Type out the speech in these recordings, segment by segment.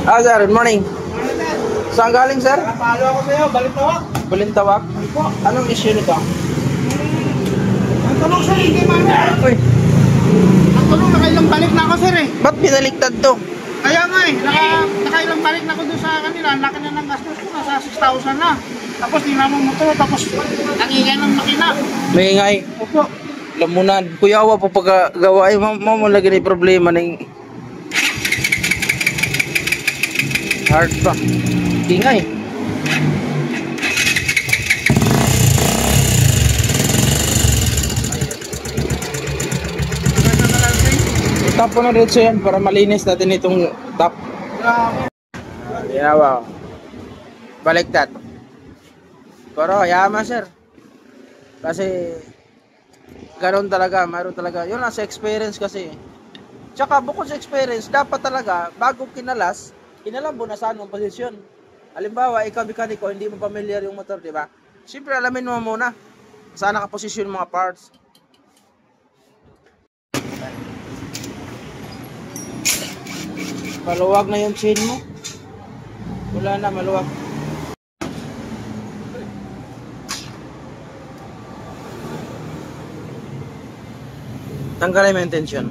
Sir, good morning. Saan galing, sir? Napalo ako sa'yo, Balintawak. Balintawak? Po. Anong issue nito? Ang tulong sir, hindi man. Uy, Ang tulong, nakailang balik na ako sir eh. ba't pinaliktad to? Kaya nga eh, nakailang balik na ako doon sa kanila. Ang laki na ng gastos ko, nasa 6,000 na. Tapos tingnan mo motor, tapos ang ingay ng makina. Maingay. Opo. Lamunan. Kuya, awa po pagkagawa. Ay, mamulagi na yung problema ng hard pa. Ingay. Tap po na rin yan para malinis natin itong tap. Ginawa. Baliktad. Pero yaman sir. Kasi ganoon talaga, mayroon talaga. Yun nasa experience kasi. Tsaka bukod sa experience, dapat talaga bago kinalas, inalam mo na saan ang posisyon. Halimbawa, ikaw mekaniko, hindi mo familiar yung motor, di ba? Siyempre alamin mo muna saan nakaposisyon yung mga parts. Maluwag na yung chain mo. Wala na, maluwag. Tanggalin mo yung tension.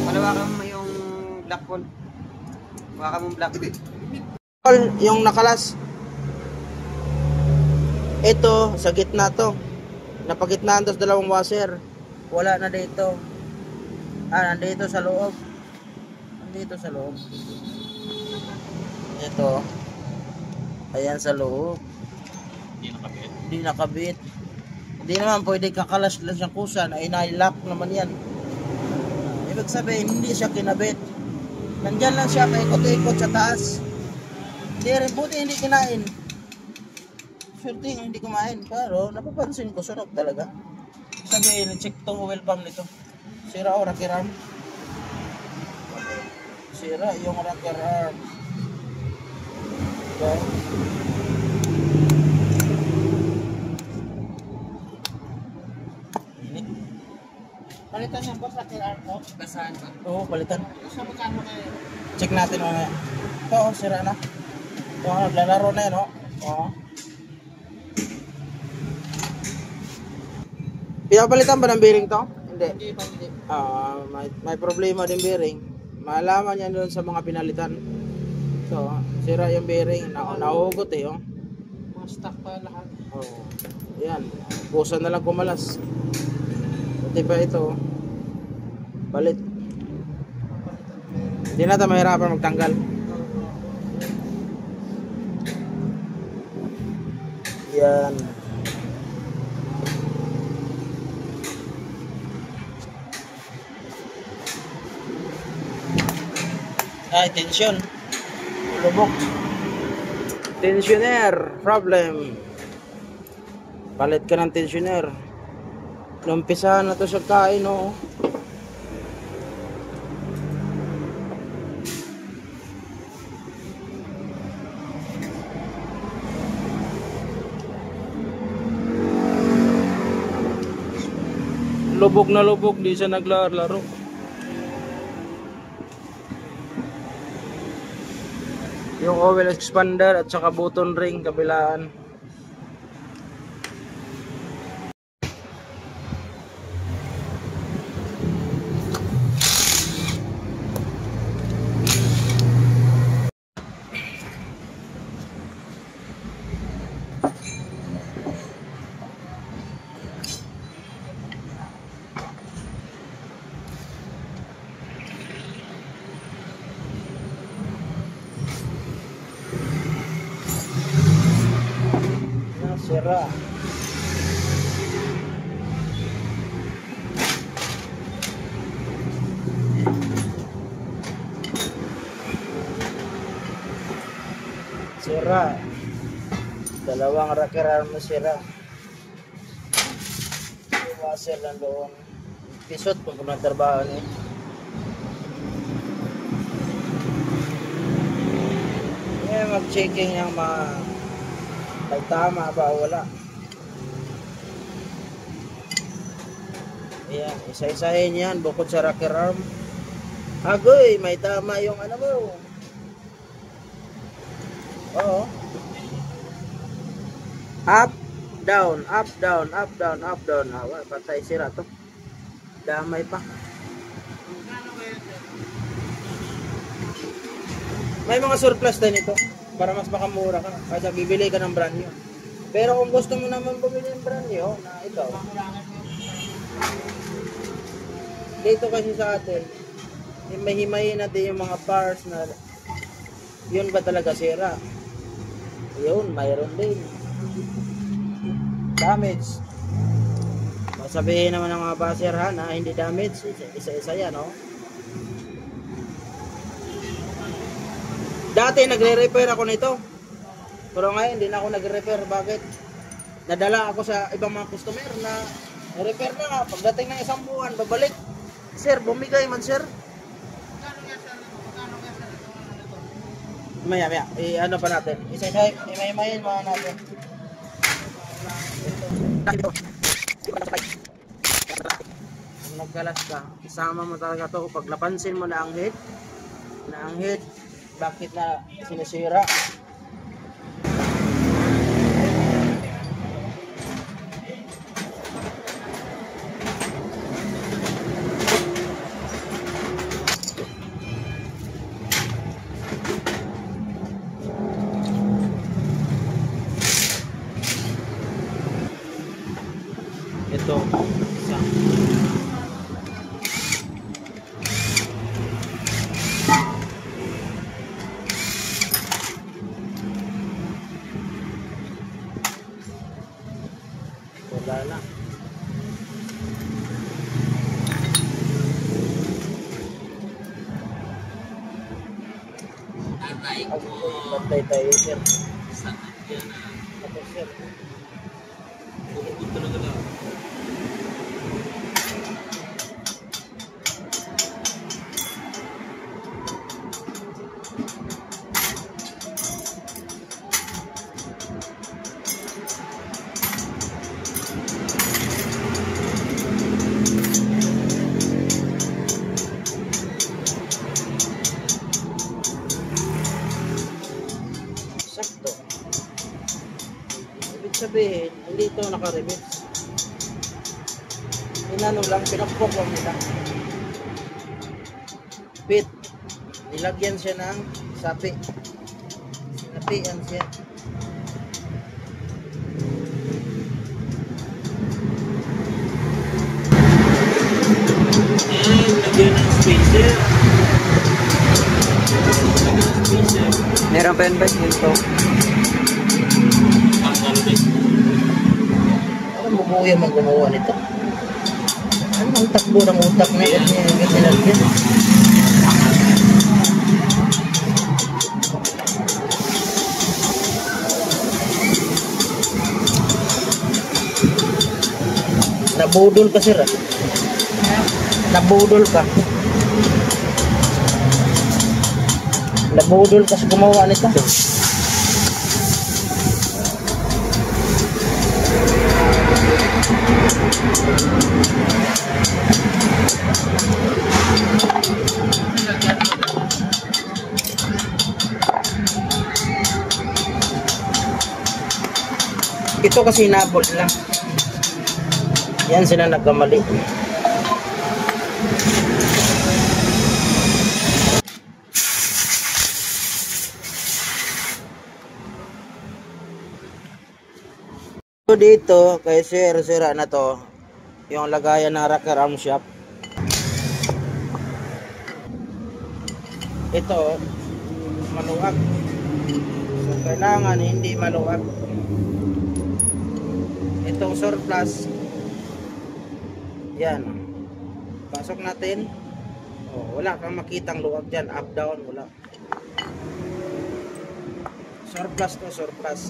Palawakan mo yung black hole. Hawakan mo black hole. Yung nakalas. Ito, sa gitna to. Napagitnaan to sa dalawang washer. Wala na dito. Nandito sa loob. Nandito sa loob. Ito. Ayan sa loob. Hindi nakabit. Hindi nakabit. Hindi naman pwede kakalas lang siyang kusa. Ay nailock naman yan. Ibig sabihin, hindi siya kinabit. Nandyan lang siya, paikot-ikot sa taas. Hindi rin, buti hindi kinain. Sure thing, hindi kumain. Pero napapansin ko, sunog talaga. Sabihin, check tong oil pump nito. Sira o rocker arm. Sira yung rocker arm. Okay. Palitan niya boss, rocker arm ko. Basahan ba? Oo, palitan. Sa magkano kayo? Check natin mamaya. Ito, sira na. Ito, naglalaro na yan, Oo. Pinapalitan ba ng bearing to? Hindi. Hindi pa, hindi. May problema din bearing. Malaman yan doon sa mga pinalitan. So, sira yung bearing. Nahugot eh, Mga stock pa lahat. Oo. Yan. Busan na lang kumalas. Buti pa ito. Balit. Hindi na tayo mahirapan magtanggal. Yan. Ay, tension. Lubok. Tensioner. Problem. Palit ka ng tensioner. Numpisahan na to sa kain, Lubog na lubog, di siya naglalaro. Yung oil expander at saka button ring kabilaan. Sira. Sira. Dalawang rocker arm na sira. Yung washer nandoon. Pisot pag kumagtrabaho niya. Mag-checking yung mga pag tama ba o wala. Ayan, isa-isahin yan bukod sa rocker arm. Agoy, may tama yung ano mo. Oo. Up, down, up, down, up, down, up, down. Wala, patay sira to. Damay pa. May mga surplus din ito para mas makamura ka kaysa bibili ka ng brand new. Pero kung gusto mo naman bumili ng brand new na ito, dito kasi sa atin, himay-himayin natin yung mga parts na yun ba talaga sira. Yun, mayroon din. Damage. Sabihin naman ng mga baser ha na hindi damage, isa-isa yan, no? Dati nagre-repair ako nito. Pero ngayon hindi na ako nagre-repair. Bakit? Nadala ako sa ibang mga customer na repair na nga. Pagdating ng isang buwan, babalik. Sir, bumigay man sir. Maya. Ano pa natin? Isa-isa, imay-imayin mga natin. Kung nagkalas ka, isama mo talaga to. Pag napansin mo na ang head, bakit na sinisira? Ito, isa. Wala na. Bantay tayo, sir. Ako, sir. Sakto. Ibig sabihin, hindi ito naka-reverse. Inano lang, pinakpok lang nila. Pit. Nilagyan siya ng sapi. Sinapian siya. Lagyan ng spacer. Meron pa yun ba dito? Ano bubuya man gumawa nito? Ano ang takbo ng utak na yan? Nilagyan. Nabudol ka sir. Nabudol ka. Nabudol ka sa gumawa nito. Ito kasi nabol lang. Yan sila nagkamali. Dito kay sira na to yung lagayan ng rocker arm shop. Ito maluwag, so kailangan hindi maluwag. Itong surplus yan, pasok natin. Wala kang makitang luwag dyan, up down wala. Surplus to surplus,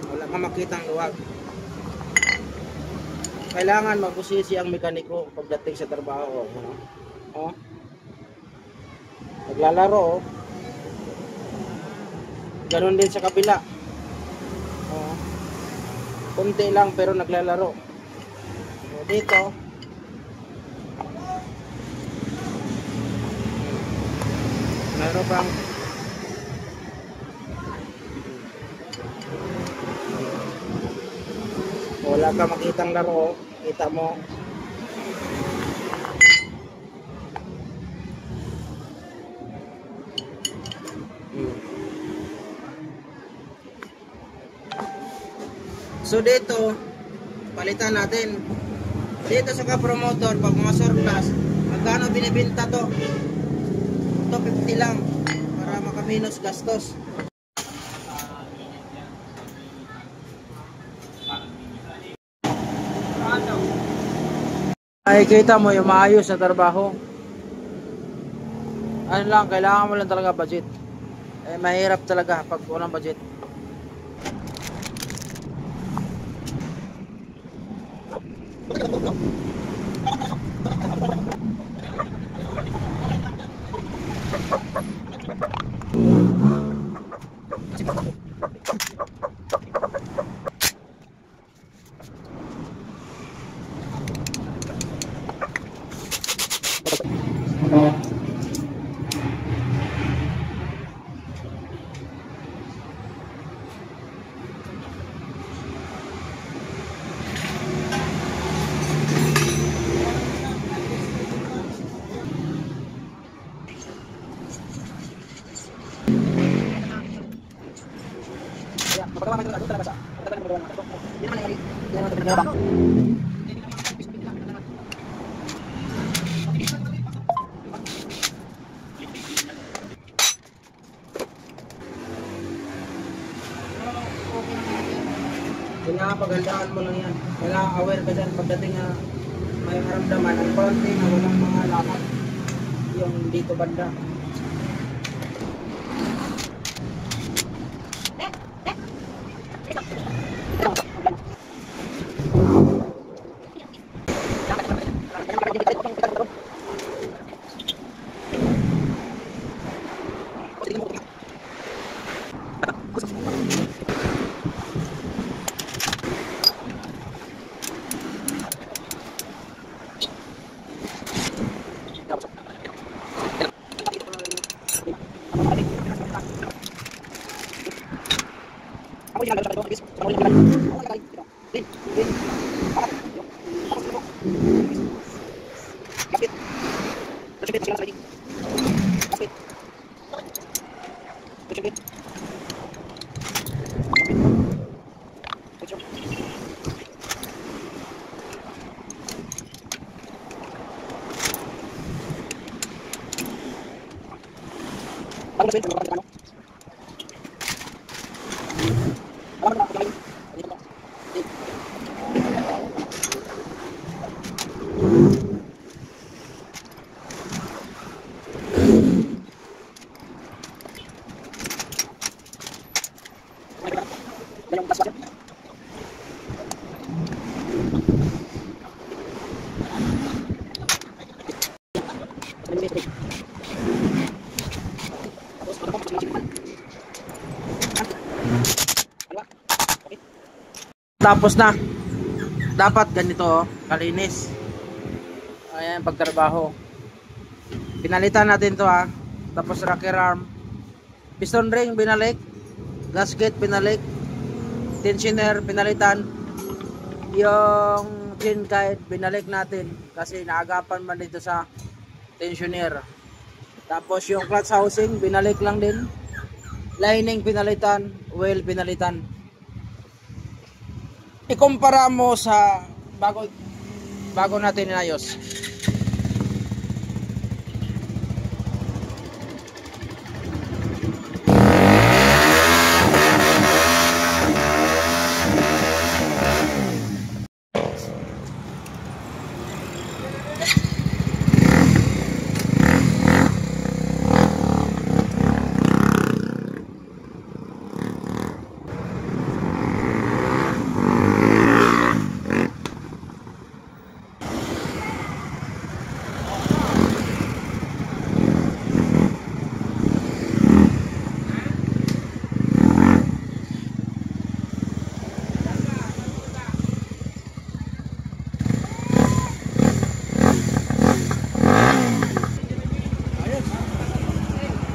wala kang makitang luwag. Kailangan magbusisi ang mekaniko pagdating sa trabaho. Naglalaro. Ganon din sa kabila. Kunti lang pero naglalaro. Dito Meron pang wala ka makitang laro, kita mo. So dito, palitan natin. Dito sa ka-promotor, pag mga surplus, magkano binibenta to? 250 lang para makaminus gastos. Ay, kita mo yung maayos na trabaho. Ano lang, kailangan mo lang talaga budget. Eh, mahirap talaga pag walang budget. Pagandaan mo lang yan. Kailangan aware ka dyan pagdating na may maramdaman ang konti na walang mga lakad yung dito banda. Tapos na. Dapat ganito oh, kalinis. Ayan pagtrabaho. Pinalitan natin to ha. Tapos rocker arm. Piston ring binalik. Gasket binalik. Tensioner pinalitan. Yung chain guide binalik natin kasi naagapan man dito sa tensioner. Tapos yung clutch housing binalik lang din. Lining pinalitan, oil pinalitan. Ikumpara mo sa bago natin inayos.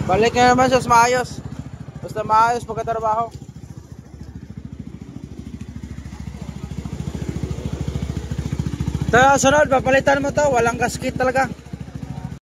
Balik nga naman siya sa maayos. Basta maayos pagkatrabaho. Ito, sunod, papalitan mo to. Walang gasket talaga.